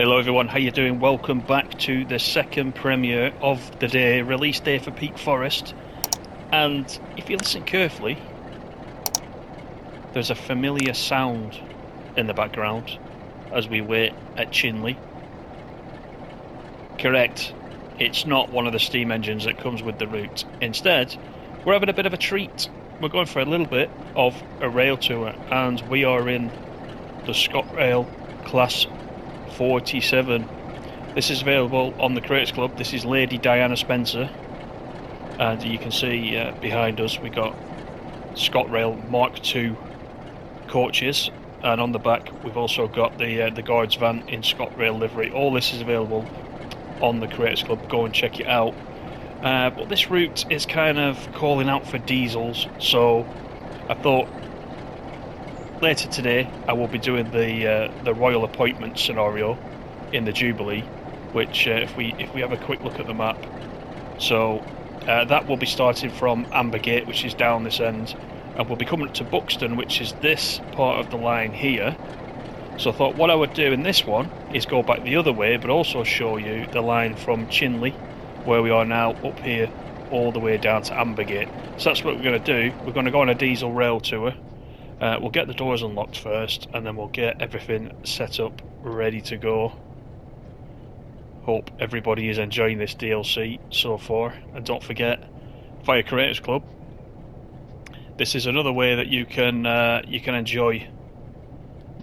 Hello everyone, how you doing? Welcome back to the second premiere of the day, release day for Peak Forest. And if you listen carefully, there's a familiar sound in the background as we wait at Chinley. Correct, it's not one of the steam engines that comes with the route. Instead, we're having a bit of a treat. We're going for a little bit of a rail tour, and we are in the ScotRail Class 47. This is available on the Creators Club. This is Lady Diana Spencer, and you can see behind us we got ScotRail Mark II coaches, and on the back we've also got the guards van in ScotRail livery. All this is available on the Creators Club. Go and check it out. But this route is kind of calling out for diesels, so I thought later today I will be doing the Royal Appointment scenario in the Jubilee, which if we have a quick look at the map, so that will be starting from Ambergate, which is down this end, and we'll be coming up to Buxton, which is this part of the line here. So I thought what I would do in this one is go back the other way, but also show you the line from Chinley, where we are now, up here all the way down to Ambergate. So that's what we're going to do. We're going to go on a diesel rail tour. We'll get the doors unlocked first, and then we'll get everything set up, ready to go. Hope everybody is enjoying this DLC so far, and don't forget, via Creators Club, this is another way that you can enjoy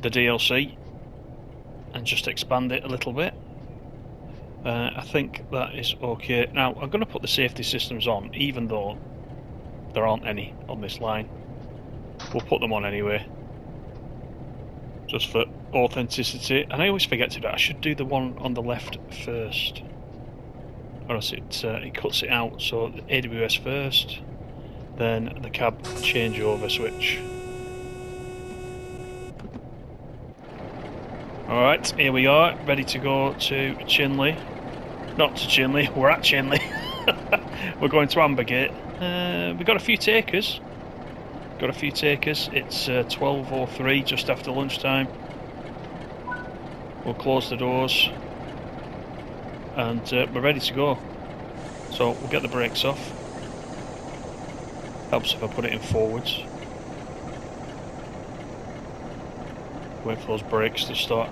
the DLC and just expand it a little bit. I think that is okay. Now I'm going to put the safety systems on, even though there aren't any on this line. We'll put them on anyway, just for authenticity. And I always forget to do it. I should do the one on the left first, or else it cuts it out. So the AWS first, then the cab changeover switch. Alright, here we are, ready to go to Chinley. Not to Chinley, we're at Chinley. We're going to Ambergate. We've got a few takers. It's 12:03, just after lunchtime. We'll close the doors, and we're ready to go. So we'll get the brakes off. Helps if I put it in forwards. Wait for those brakes to start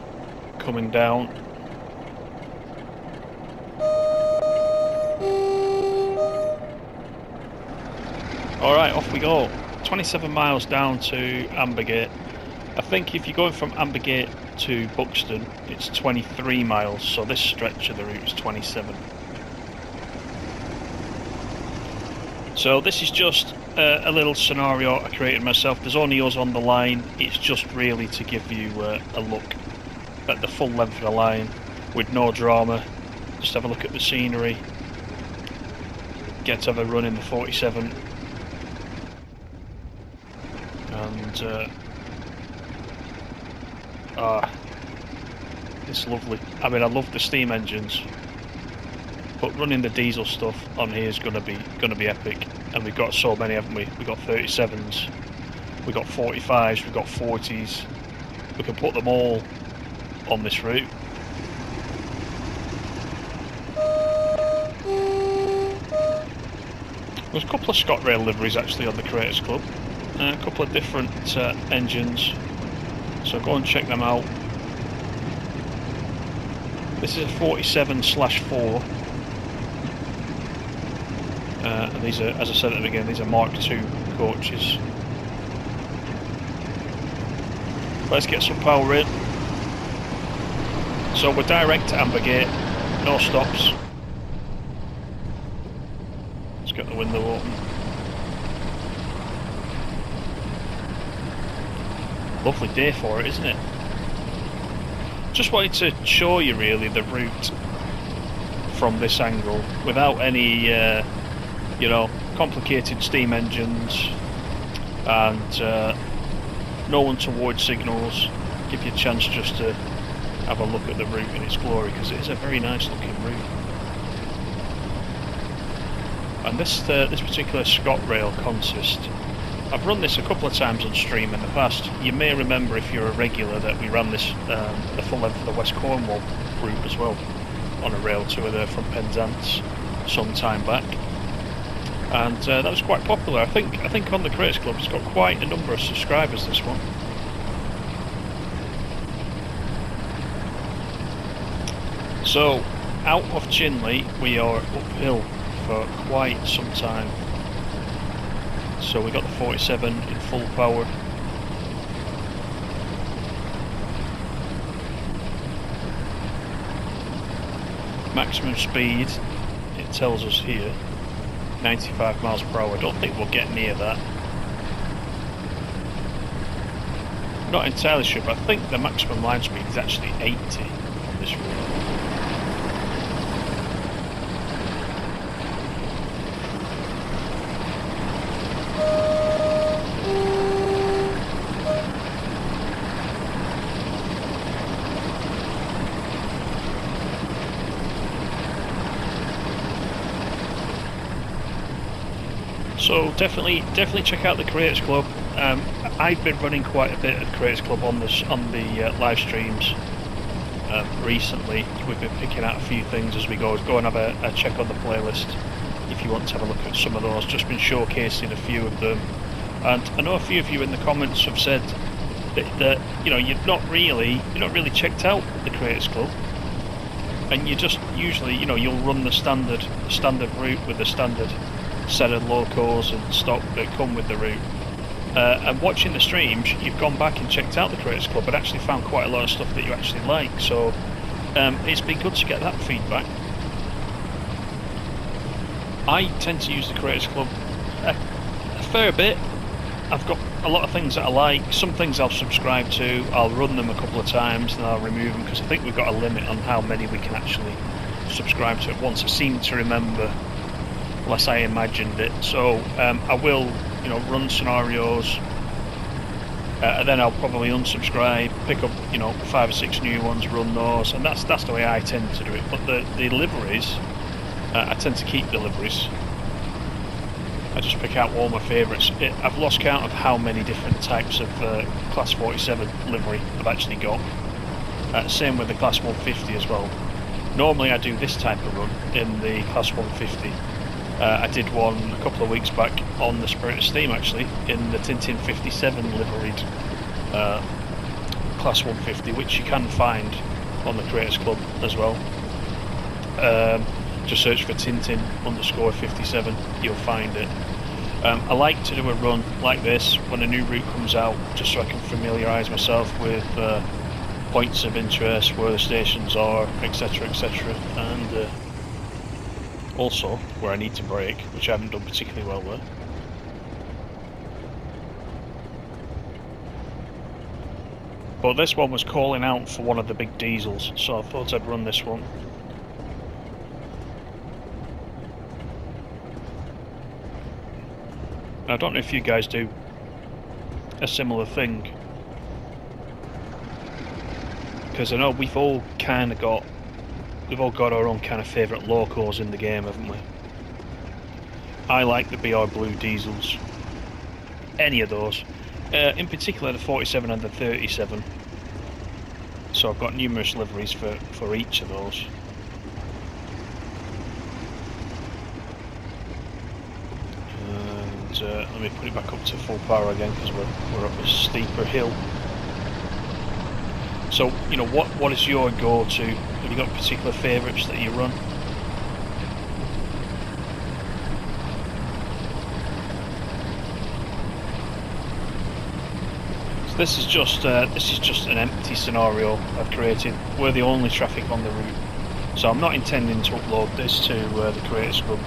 coming down. Alright, off we go. 27 miles down to Ambergate. I think if you're going from Ambergate to Buxton, it's 23 miles, so this stretch of the route is 27. So this is just a little scenario I created myself. There's only us on the line. It's just really to give you a look at the full length of the line with no drama. Just have a look at the scenery. Get to have a run in the 47. And it's lovely. I mean, I love the steam engines, but running the diesel stuff on here is gonna be epic. And we've got so many, haven't we? We've got 37s, we've got 45s, we've got 40s. We can put them all on this route. There's a couple of ScotRail liveries actually on the Creators Club. A couple of different engines, so go and check them out. This is a 47/4, and these are, as I said at the beginning, these are Mark II coaches. Let's get some power in. So we're direct to Ambergate, no stops. Let's get the window open. Lovely day for it, isn't it? Just wanted to show you really the route from this angle without any complicated steam engines, and no untoward signals. Give you a chance just to have a look at the route in its glory, because it is a very nice looking route. And this particular ScotRail consists I've run this a couple of times on stream in the past. You may remember, if you're a regular, that we ran this the full length of the West Cornwall route as well on a rail tour there from Penzance some time back, and that was quite popular. I think on the Creators Club it's got quite a number of subscribers, this one. So out of Chinley we are uphill for quite some time. So we got the 47 in full power. Maximum speed, it tells us here, 95 miles per hour. I don't think we'll get near that. Not entirely sure, but I think the maximum line speed is actually 80 on this route. So definitely check out the Creators Club. I've been running quite a bit of Creators Club on the live streams recently. We've been picking out a few things as we go. Go and have a check on the playlist if you want to have a look at some of those. Just been showcasing a few of them, and I know a few of you in the comments have said that you know you're not really checked out the Creators Club, and you just usually you'll run the standard route with the standard set of locos and stock that come with the route. And watching the streams, you've gone back and checked out the Creators Club and actually found quite a lot of stuff that you actually like. So it's been good to get that feedback. I tend to use the Creators Club a fair bit. I've got a lot of things that I like. Some things I'll subscribe to, I'll run them a couple of times and I'll remove them, because I think we've got a limit on how many we can actually subscribe to at once. I seem to remember, unless I imagined it. So I will, run scenarios, and then I'll probably unsubscribe, pick up, 5 or 6 new ones, run those, and that's the way I tend to do it. But the liveries, I tend to keep the liveries. I just pick out all my favourites. I've lost count of how many different types of Class 47 livery I've actually got. Same with the Class 150 as well. Normally I do this type of run in the Class 150. I did one a couple of weeks back on the Spirit of Steam, actually, in the Tintin 57 liveried Class 150, which you can find on the Creators Club as well. Just search for Tintin_57, you'll find it. I like to do a run like this when a new route comes out, just so I can familiarise myself with points of interest, where the stations are, etc, etc, and also where I need to brake, which I haven't done particularly well there. But this one was calling out for one of the big diesels, so I thought I'd run this one. I don't know if you guys do a similar thing, because I know we've all got our own kind of favourite locos in the game, haven't we? I like the BR Blue diesels, any of those, in particular the 47 and the 37. So I've got numerous liveries for each of those. And let me put it back up to full power again, because we're up a steeper hill. So, what is your go-to? Have you got particular favourites that you run? So this is just an empty scenario I've created. We're the only traffic on the route, so I'm not intending to upload this to the Creators Club.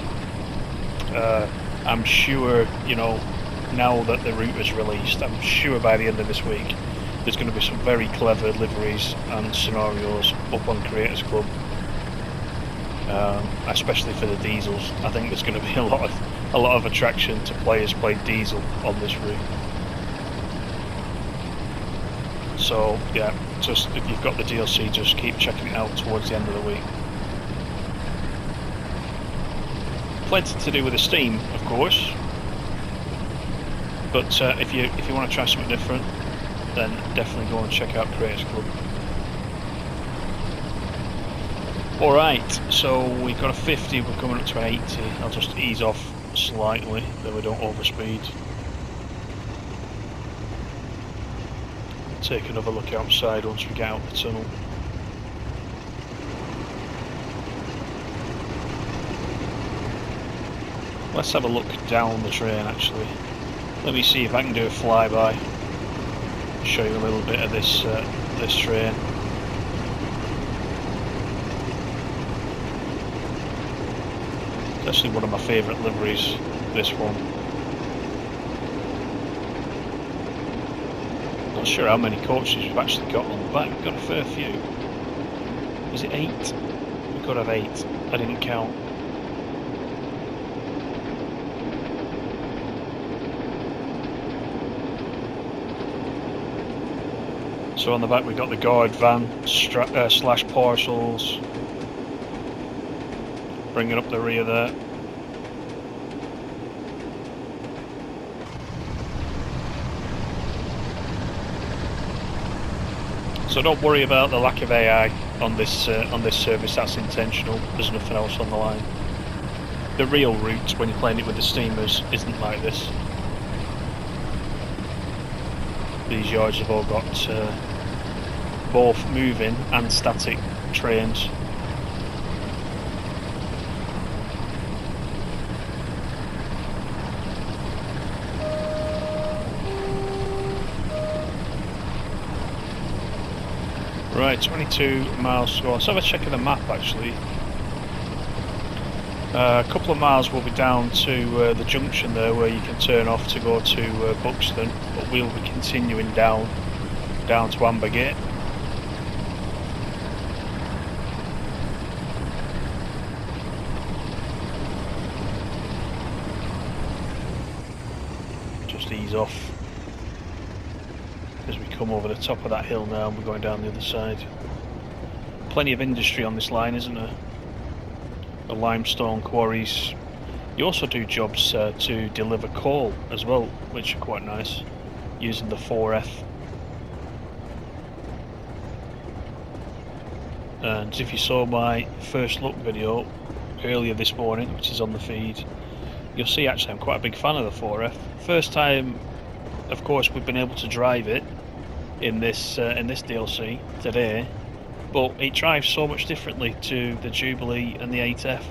I'm sure, now that the route is released, I'm sure by the end of this week there's going to be some very clever liveries and scenarios up on Creators Club, especially for the diesels. I think there's going to be a lot of attraction to players playing diesel on this route. So yeah, just if you've got the DLC, just keep checking it out towards the end of the week. Plenty to do with the Steam, of course. But if you want to try something different, then definitely go and check out Creators Club. Alright, so we've got a 50, we're coming up to an 80. I'll just ease off slightly, so we don't overspeed. Take another look outside once we get out the tunnel. Let's have a look down the train actually. Let me see if I can do a flyby. Show you a little bit of this this train. It's actually one of my favourite liveries, this one. Not sure how many coaches we've actually got on the back. We've got a fair few. Is it 8? We could have 8. I didn't count. So on the back we've got the guard van slash parcels. Bringing up the rear there. So don't worry about the lack of AI on this service. That's intentional. There's nothing else on the line. The real route when you're playing it with the steamers isn't like this. These yards have all got both moving and static trains. Right, 22 miles to go. Let's have a check of the map actually. A couple of miles will be down to the junction there where you can turn off to go to Buxton, but we'll be continuing down to Ambergate. Just ease off as we come over the top of that hill now and we're going down the other side. Plenty of industry on this line, isn't there? The limestone quarries. You also do jobs to deliver coal as well, which are quite nice, using the 4F. And if you saw my first look video earlier this morning, which is on the feed, you'll see actually I'm quite a big fan of the 4F. First time, of course, we've been able to drive it in this DLC today, but it drives so much differently to the Jubilee and the 8F.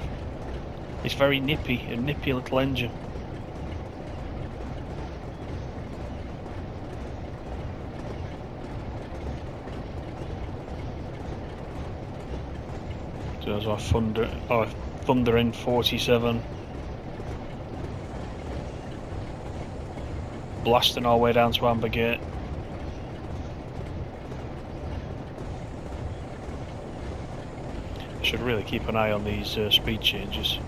It's very nippy, a nippy little engine. So there's our thundering 47. Blasting our way down to Ambergate. Should really keep an eye on these speed changes.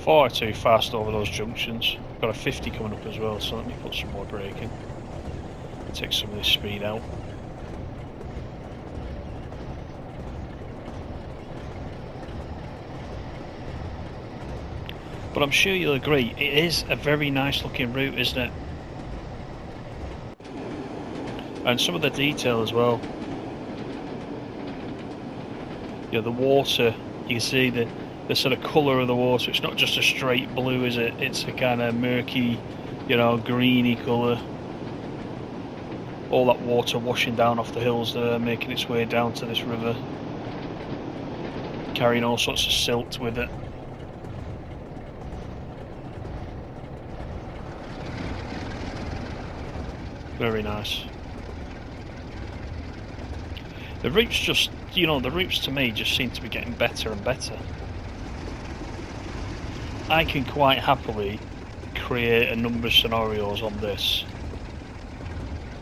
Far too fast over those junctions. Got a 50 coming up as well, so let me put some more brake in. Take some of this speed out. But I'm sure you'll agree, it is a very nice looking route, isn't it? And some of the detail as well. You know, the water, you can see the sort of colour of the water. It's not just a straight blue, is it? It's a kind of murky, you know, greeny colour. All that water washing down off the hills there, making its way down to this river, carrying all sorts of silt with it. Very nice. The routes just, you know, the routes to me just seem to be getting better and better. I can quite happily create a number of scenarios on this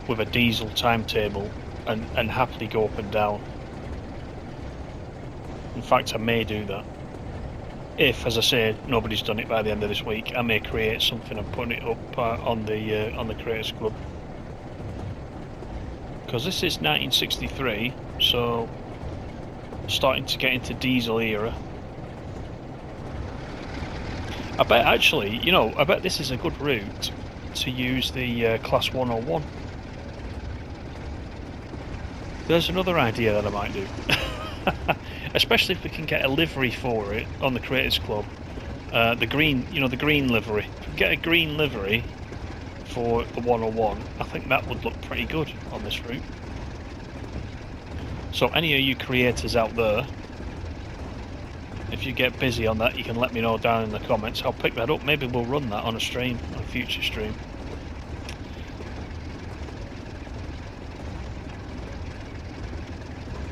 with a diesel timetable and happily go up and down. In fact, I may do that. If, as I say, nobody's done it by the end of this week, I may create something and put it up on the Creators Club. Because this is 1963, so starting to get into diesel era. I bet actually, you know, I bet this is a good route to use the Class 101. There's another idea that I might do. Especially if we can get a livery for it on the Creators Club. The green, you know, the green livery. If we get a green livery for the 101, I think that would look pretty good on this route. So any of you creators out there, if you get busy on that, you can let me know down in the comments. I'll pick that up. Maybe we'll run that on a stream, on a future stream.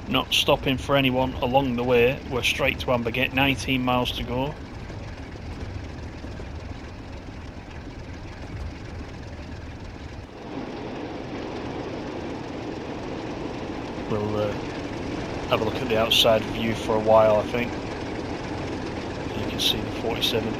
Not stopping for anyone along the way. We're straight to Ambergate, 19 miles to go. We'll have a look at the outside view for a while, I think. You can see the 47.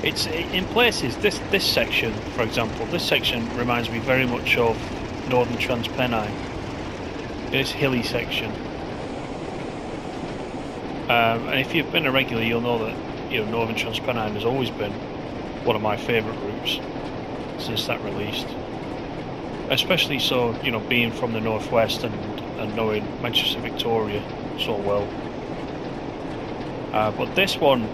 It's in places. This section, for example, this section reminds me very much of Northern Transpennine. This hilly section, and if you've been a regular, you'll know that Northern Transpennine has always been one of my favourite routes since that released. Especially so, being from the northwest and knowing Manchester Victoria so well. But this one,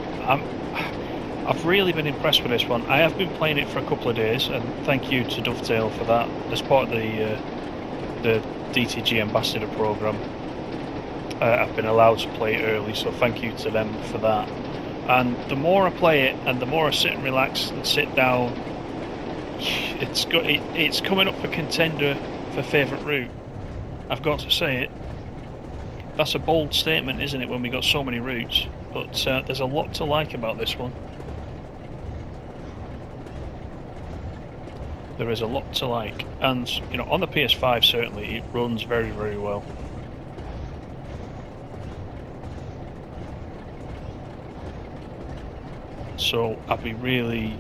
I've really been impressed with this one. I have been playing it for a couple of days, and thank you to Dovetail for that. As part of the DTG Ambassador Programme, I've been allowed to play it early, so thank you to them for that. And the more I play it, and the more I sit and relax and sit down, it's coming up for contender for favourite route. I've got to say it. That's a bold statement, isn't it, when we got so many routes? But there's a lot to like about this one. There is a lot to like, and on the PS5 certainly it runs very, very well. So I'd be really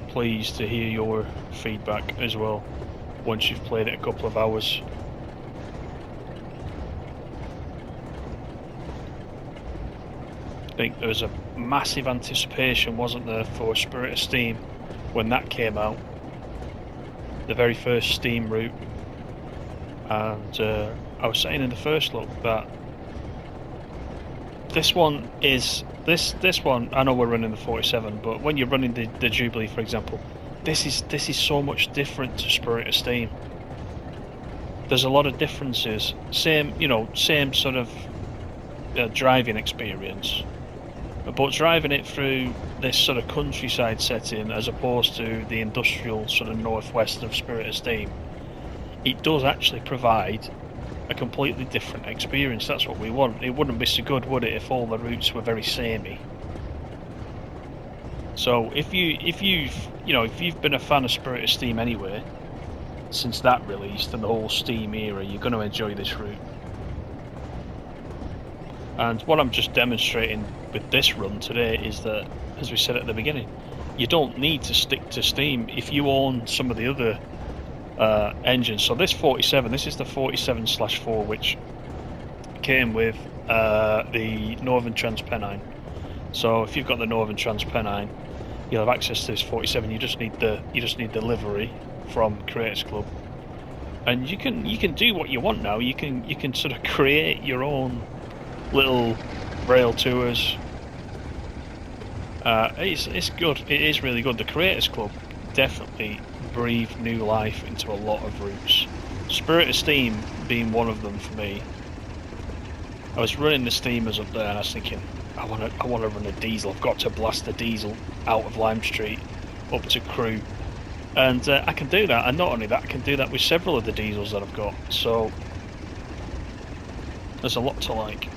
pleased to hear your feedback as well once you've played it a couple of hours. I think there was a massive anticipation, wasn't there, for Spirit of Steam when that came out. The very first Steam route, and I was saying in the first look that this one is this one. I know we're running the 47, but when you're running the Jubilee, for example, this is so much different to Spirit of Steam. There's a lot of differences. Same sort of driving experience, but driving it through this sort of countryside setting as opposed to the industrial sort of northwest of Spirit of Steam, it does actually provide a completely different experience. That's what we want. It wouldn't be so good, would it, if all the routes were very samey? So if you've been a fan of Spirit of Steam anyway, since that released and the whole Steam era, you're going to enjoy this route. And what I'm just demonstrating with this run today is that, as we said at the beginning, you don't need to stick to Steam if you own some of the other engines. So this 47, this is the 47/4, which came with the Northern Transpennine. So if you've got the Northern Transpennine, you'll have access to this 47. You just need the livery from Creators Club, and you can do what you want now. You can sort of create your own little rail tours. It's good. It is really good. The Creators Club definitely breathed new life into a lot of routes. Spirit of Steam being one of them for me. I was running the Steamers up there and I was thinking, I want to run a diesel. I've got to blast the diesel out of Lime Street up to Crewe, and I can do that. And not only that, I can do that with several of the diesels that I've got. So there's a lot to like.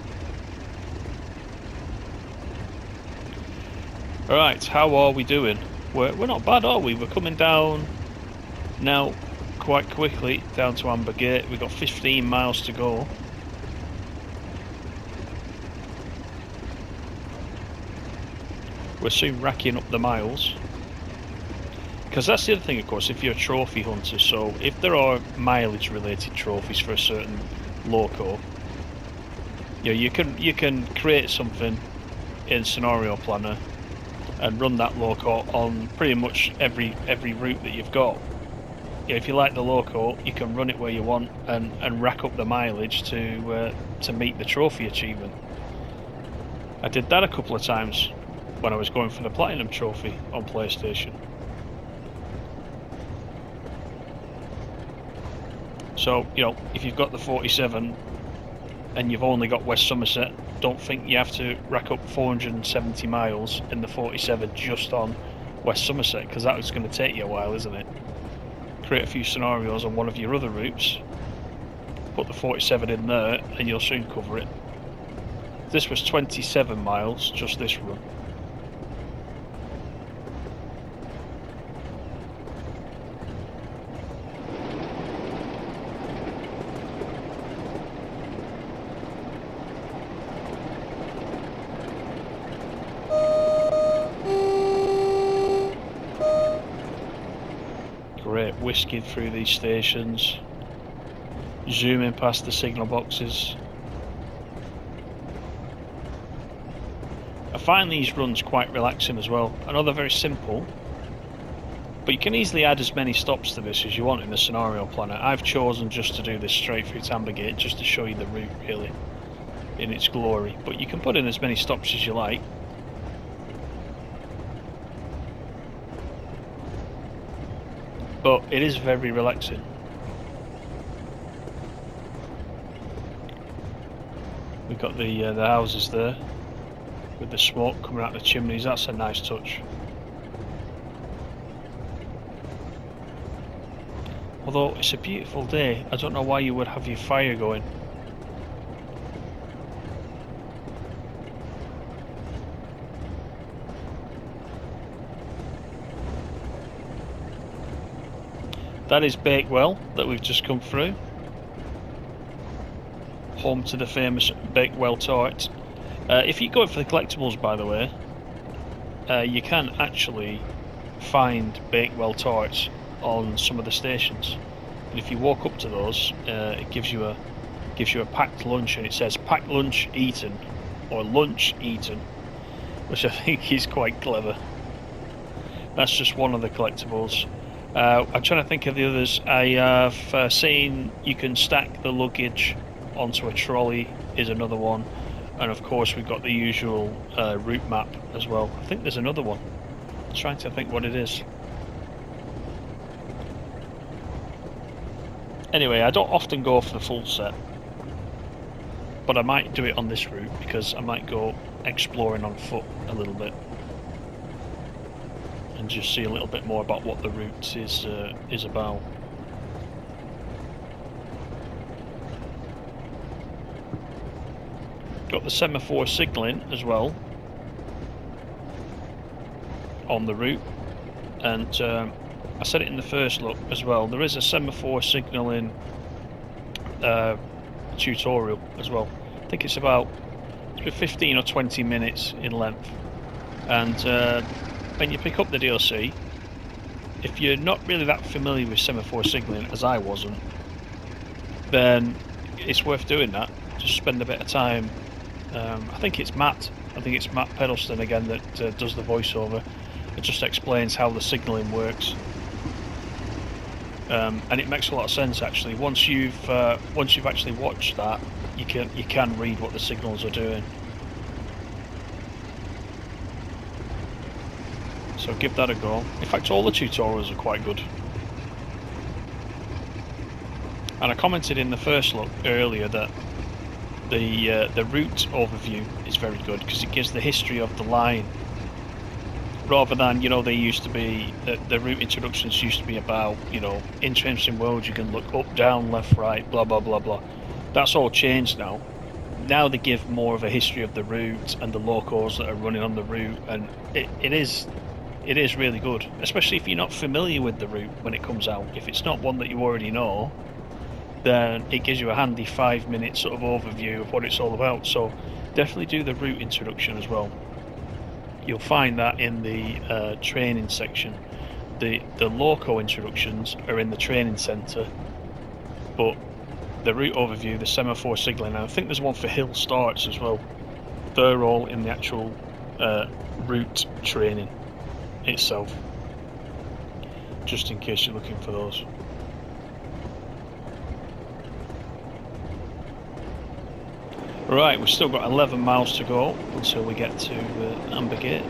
Alright, how are we doing? We're not bad, are we? We're coming down now quite quickly down to Ambergate. We've got 15 miles to go. We're soon racking up the miles. Because that's the other thing, of course, if you're a trophy hunter. So if there are mileage related trophies for a certain loco, you can create something in Scenario Planner and run that loco on pretty much every route that you've got. If you like the loco, you can run it where you want and rack up the mileage to meet the trophy achievement. I did that a couple of times when I was going for the Platinum Trophy on PlayStation. So, if you've got the 47 and you've only got West Somerset, don't think you have to rack up 470 miles in the 47 just on West Somerset, because that is going to take you a while, isn't it? Create a few scenarios on one of your other routes, put the 47 in there, and you'll soon cover it. This was 27 miles, just this run. Whisking through these stations, zooming past the signal boxes. I find these runs quite relaxing as well. I know they're very simple, but you can easily add as many stops to this as you want in the Scenario Planner. I've chosen just to do this straight through to Ambergate, just to show you the route really in its glory, but you can put in as many stops as you like. But it is very relaxing. We've got the houses there with the smoke coming out the chimneys. That's a nice touch. Although it's a beautiful day, I don't know why you would have your fire going. That is Bakewell that we've just come through. Home to the famous Bakewell tart. If you're going for the collectibles, by the way, you can actually find Bakewell tarts on some of the stations. And if you walk up to those, it gives you a packed lunch, and it says packed lunch eaten, or lunch eaten, which I think is quite clever. That's just one of the collectibles. I'm trying to think of the others. I have seen you can stack the luggage onto a trolley is another one, and of course we've got the usual route map as well. I think there's another one. I'm trying to think what it is. Anyway, I don't often go for the full set, but I might do it on this route because I might go exploring on foot a little bit and just see a little bit more about what the route is about. Got the semaphore signalling as well on the route, and I said it in the first look as well, there is a semaphore signalling tutorial as well. I think it's about 15 or 20 minutes in length, and when you pick up the DLC, if you're not really that familiar with semaphore signalling, as I wasn't, then it's worth doing that. Just spend a bit of time. I think it's Matt Pedalston again that does the voiceover. It just explains how the signalling works, and it makes a lot of sense actually. Once you've actually watched that, you can read what the signals are doing. So give that a go. In fact, all the tutorials are quite good. And I commented in the first look earlier that the route overview is very good because it gives the history of the line, rather than, they used to be, the route introductions used to be about, interesting roads, you can look up, down, left, right, blah blah blah blah. That's all changed now. Now they give more of a history of the route and the locals that are running on the route, and it it is really good, especially if you're not familiar with the route when it comes out. If it's not one that you already know, then it gives you a handy 5-minute sort of overview of what it's all about. So definitely do the route introduction as well. You'll find that in the training section. The loco introductions are in the training centre, but the route overview, the semaphore signalling, and I think there's one for hill starts as well. They're all in the actual route training itself, just in case you're looking for those. Right, we've still got 11 miles to go until we get to Ambergate.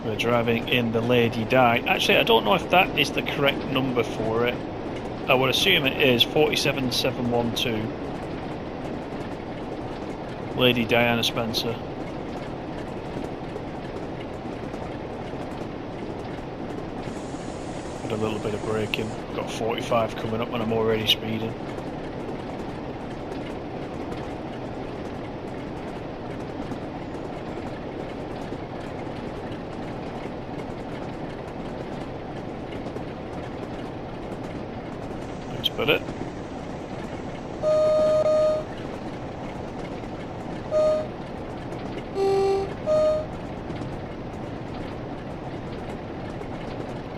We're driving in the Lady Di. Actually, I don't know if that is the correct number for it. I would assume it is 47712. Lady Diana Spencer. Had a little bit of braking. Got 45 coming up and I'm already speeding. Put it.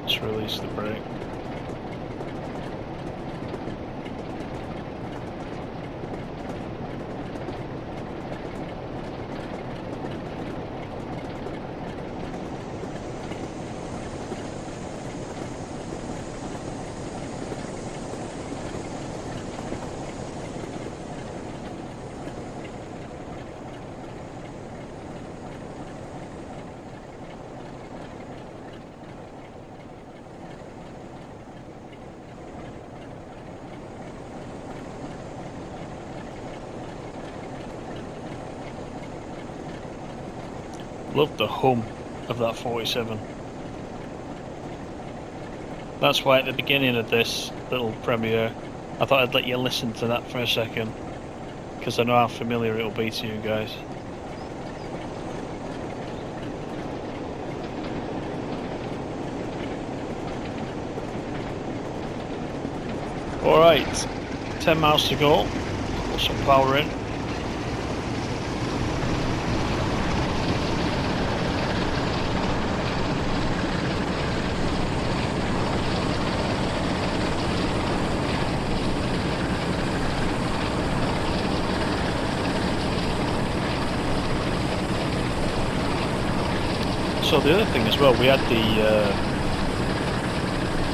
Let's release the brake. Love the hum of that 47. That's why at the beginning of this little premiere I thought I'd let you listen to that for a second, because I know how familiar it'll be to you guys. Alright, 10 miles to go. Put some power in. So the other thing as well, we had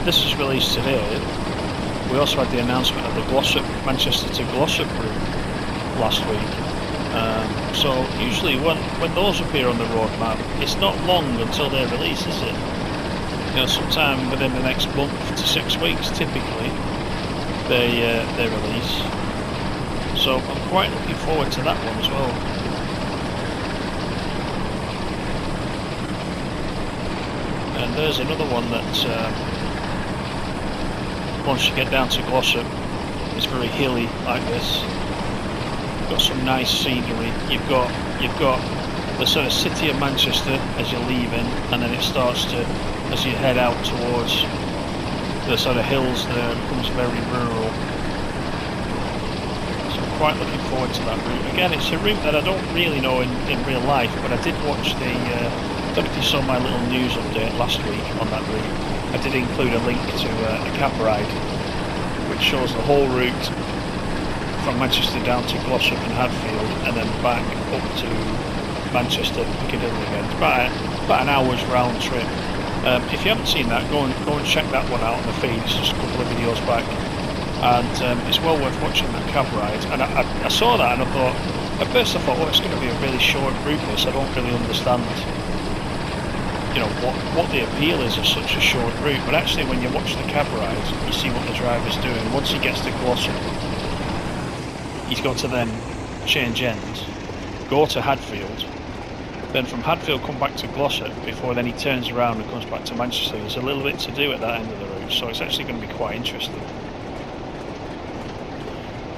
this was released today, we also had the announcement of the Glossop, Manchester to Glossop route last week. So usually when those appear on the roadmap, it's not long until they're released, is it? You know, sometime within the next month to 6 weeks typically they release. So I'm quite looking forward to that one as well. And there's another one that once you get down to Glossop, it's very hilly like this. You've got some nice scenery. You've got the sort of city of Manchester as you're leaving, and then it starts to, as you head out towards the sort of hills there, it becomes very rural. So I'm quite looking forward to that route. Again, it's a route that I don't really know in real life, but I did watch the I don't know if you saw my little news update last week on that route. I did include a link to a cab ride which shows the whole route from Manchester down to Glossop and Hadfield, and then back up to Manchester Piccadilly again. It's about an hour's round trip. If you haven't seen that, go and check that one out on the feed. It's just a couple of videos back, and it's well worth watching that cab ride. And I saw that and I thought, at first I thought, oh, it's going to be a really short route this. I don't really understand, you know, what the appeal is of such a short route, but actually when you watch the cab ride, you see what the driver's doing. Once he gets to Glossop, he's got to then change ends, go to Hadfield, then from Hadfield come back to Glossop before then he turns around and comes back to Manchester. There's a little bit to do at that end of the route, so it's actually going to be quite interesting.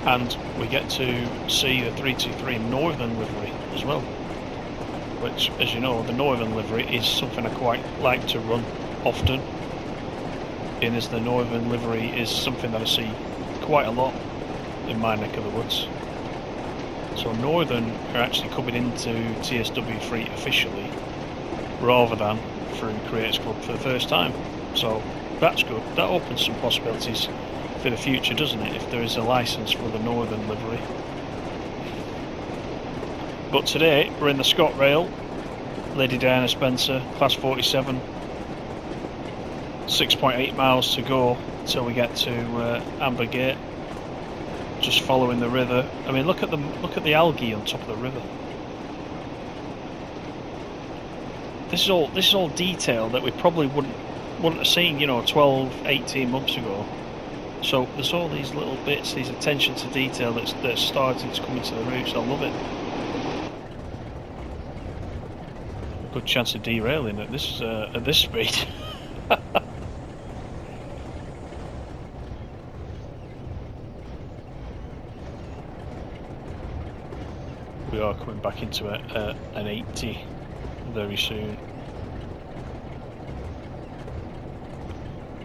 and we get to see the 323 Northern livery as well, which, as you know, the Northern livery is something I quite like to run often, and as the Northern livery is something that I see quite a lot in my neck of the woods. So Northern are actually coming into TSW Fleet officially, rather than through Creators Club for the first time. So that's good. That opens some possibilities for the future, doesn't it, if there is a licence for the Northern livery. But today we're in the ScotRail, Lady Diana Spencer, Class 47. 6.8 miles to go till we get to Ambergate. Just following the river. I mean, look at the algae on top of the river. This is all detail that we probably wouldn't have seen, you know, 12, 18 months ago. So there's all these little bits, these attention to detail that's starting to come into the routes. I love it. Good chance of derailing at this speed. We are coming back into an 80 very soon.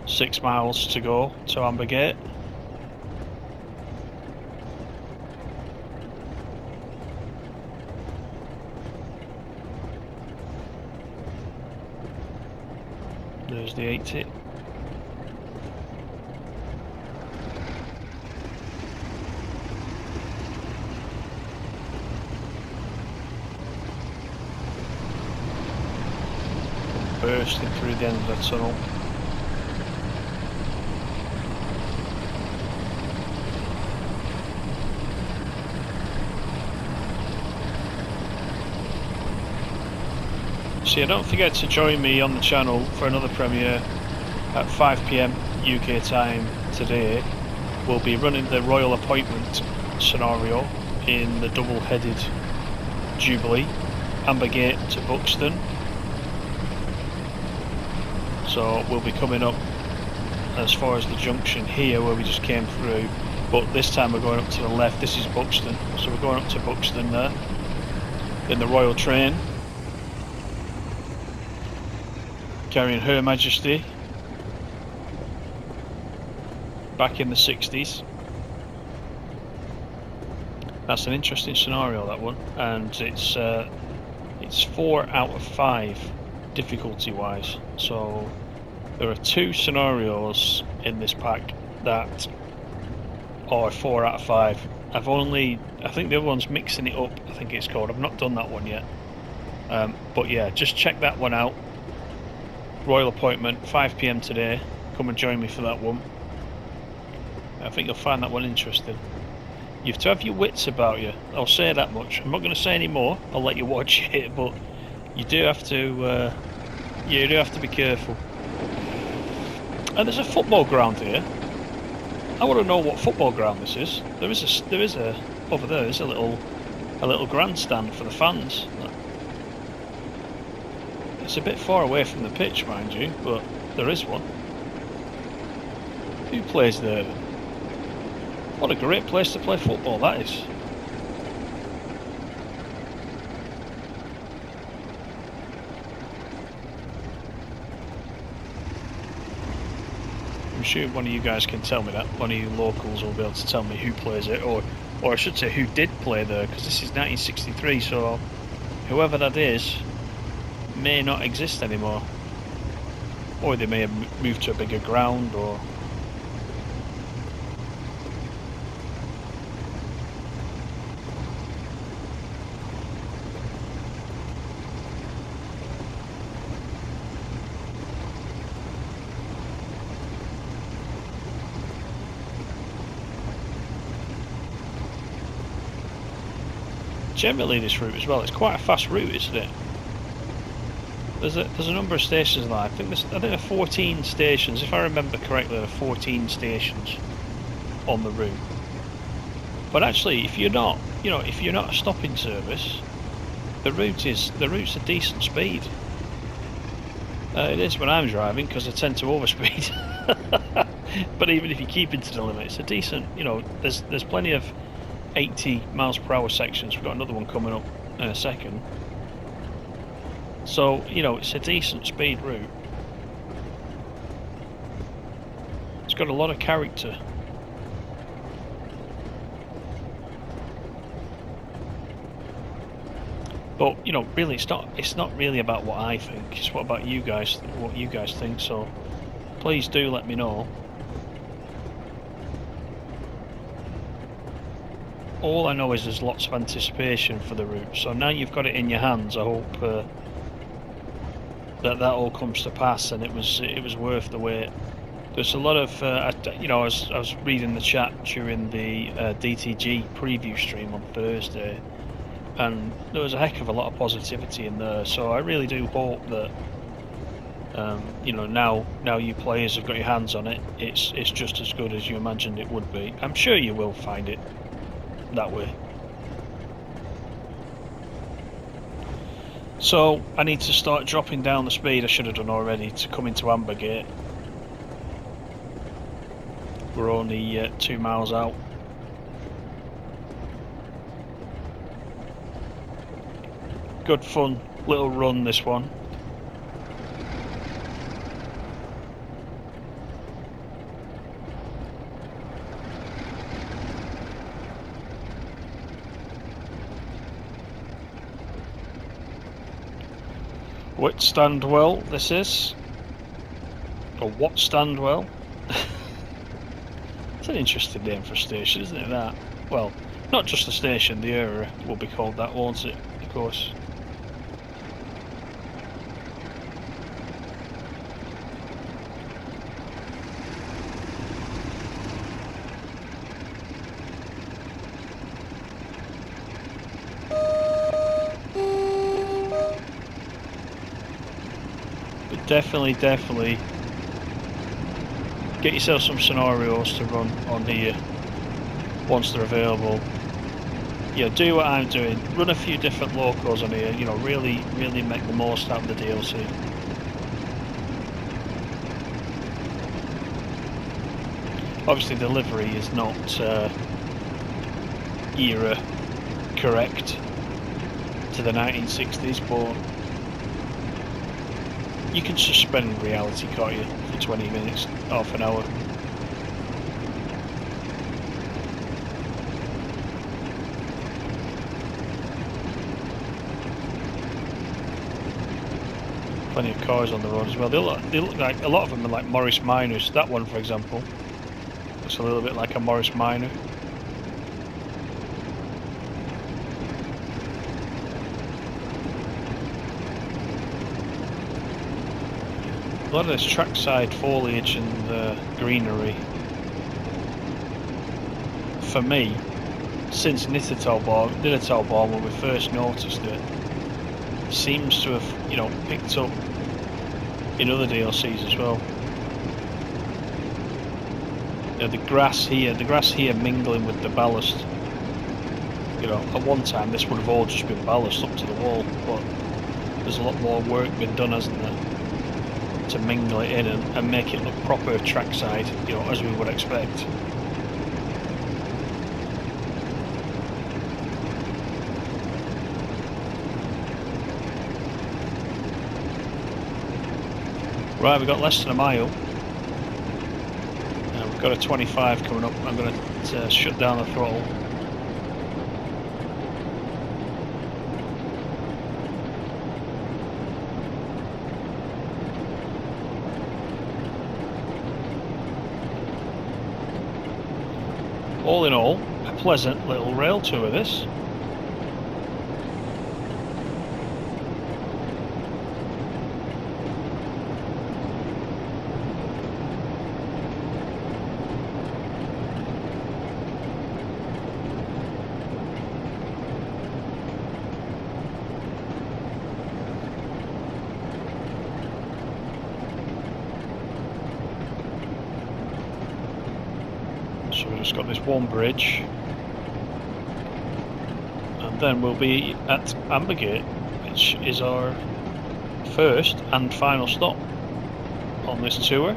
6 miles to go to Ambergate. There's the 80. Bursting through the end of the tunnel. So yeah, don't forget to join me on the channel for another premiere at 5 PM UK time today. We'll be running the Royal Appointment scenario in the double-headed Jubilee, Ambergate to Buxton. So we'll be coming up as far as the junction here where we just came through, but this time we're going up to the left. This is Buxton, so we're going up to Buxton there in the Royal Train, carrying Her Majesty back in the 60s. That's an interesting scenario, that one, and it's 4 out of 5 difficulty wise. So there are 2 scenarios in this pack that are 4 out of 5. I think the other one's Mixing It Up, I think it's called. I've not done that one yet, but yeah, just check that one out. Royal Appointment, 5 PM today. Come and join me for that one. I think you'll find that one interesting. You have to have your wits about you, I'll say that much. I'm not going to say any more, I'll let you watch it, but you do have to be careful. And there's a football ground here. I want to know what football ground this is. There is a over there. There's a little grandstand for the fans. It's a bit far away from the pitch, mind you, but there is one. Who plays there? What a great place to play football that is. I'm sure one of you guys can tell me that. One of you locals will be able to tell me who plays it, or I should say who did play there, because this is 1963, so whoever that is may not exist anymore, or they may have moved to a bigger ground, or generally this route as well. It's quite a fast route, isn't it? There's a number of stations there. I think there are 14 stations, if I remember correctly. There are 14 stations on the route. But actually, if you're not a stopping service, the route's a decent speed. It is when I'm driving, because I tend to overspeed. But even if you keep it to the limit, it's a decent, you know, there's plenty of 80 miles per hour sections. We've got another one coming up in a second. So, you know, it's a decent speed route. It's got a lot of character. But, you know, really it's not really about what I think. It's what about you guys, what you guys think. So please do let me know. All I know is there's lots of anticipation for the route. So now you've got it in your hands, I hope that all comes to pass, and it was worth the wait. There's a lot of you know, I was reading the chat during the DTG preview stream on Thursday, and there was a heck of a lot of positivity in there. So I really do hope that you know, now you players have got your hands on it, it's just as good as you imagined it would be. I'm sure you will find it that way. So I need to start dropping down the speed. I should have done already to come into Ambergate. We're only 2 miles out. Good fun little run, this one. Whit Standwell, this is. Or What Standwell. It's an interesting name for a station, isn't it, that? Well, not just the station, the area will be called that, won't it? Of course. Definitely get yourself some scenarios to run on here once they're available. Yeah, do what I'm doing. Run a few different locals on here. You know, really make the most out of the DLC. Obviously, delivery is not era correct to the 1960s, but you can suspend reality, can't you, for 20 minutes, half an hour. Plenty of cars on the road as well. They look like, a lot of them are like Morris Minors. That one, for example, looks a little bit like a Morris Minor. A lot of this trackside foliage and greenery, for me, since Nittertalborn, when we first noticed it, seems to have, you know, picked up in other DLCs as well. You know, the grass here mingling with the ballast. You know, at one time this would have all just been ballast up to the wall, but there's a lot more work been done, hasn't there, to mingle it in and make it look proper trackside, you know, as we would expect. Right, we've got less than a mile. We've got a 25 coming up. I'm going to shut down the throttle. All in all, a pleasant little rail tour this. So we've just got this one bridge, and then we'll be at Ambergate, which is our first and final stop on this tour.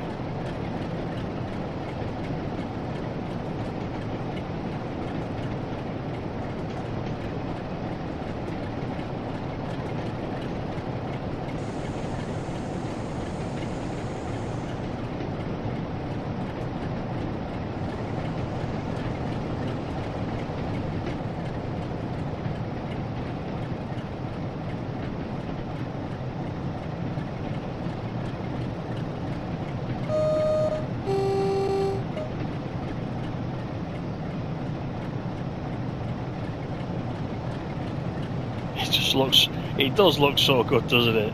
it does look so good, doesn't it?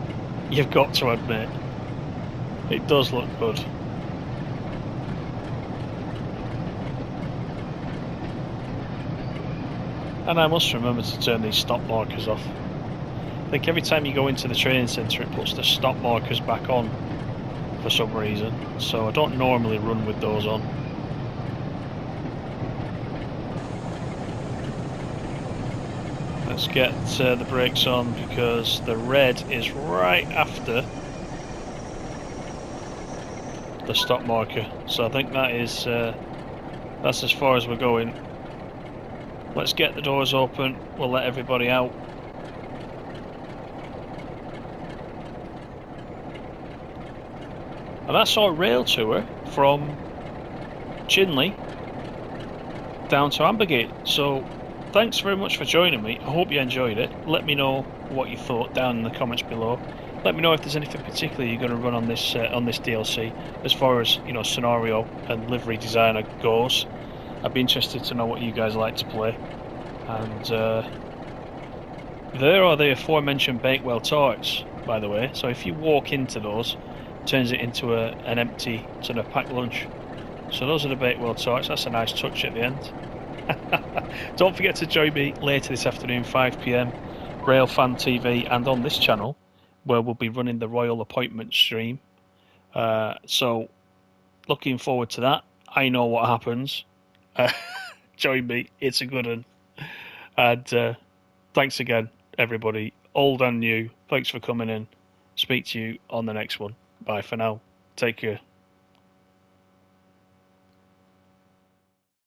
You've got to admit, it does look good. And I must remember to turn these stop markers off. I think every time you go into the training centre it puts the stop markers back on for some reason, so I don't normally run with those on. Let's get the brakes on because the red is right after the stop marker, so I think that is that's as far as we're going. Let's get the doors open, we'll let everybody out. And that's our rail tour from Chinley down to Ambergate. So thanks very much for joining me. I hope you enjoyed it. Let me know what you thought down in the comments below. Let me know if there's anything particular you're going to run on this DLC as far as, you know, scenario and livery designer goes. I'd be interested to know what you guys like to play. And there are the aforementioned Bakewell toys, by the way. So if you walk into those, turns it into an empty sort of packed lunch. So those are the Bakewell toys. That's a nice touch at the end. Don't forget to join me later this afternoon, 5 PM, Railfan TV, and on this channel, where we'll be running the Royal Appointment stream. So looking forward to that. I know what happens. Join me. It's a good one. And thanks again, everybody, old and new. Thanks for coming in. Speak to you on the next one. Bye for now. Take care.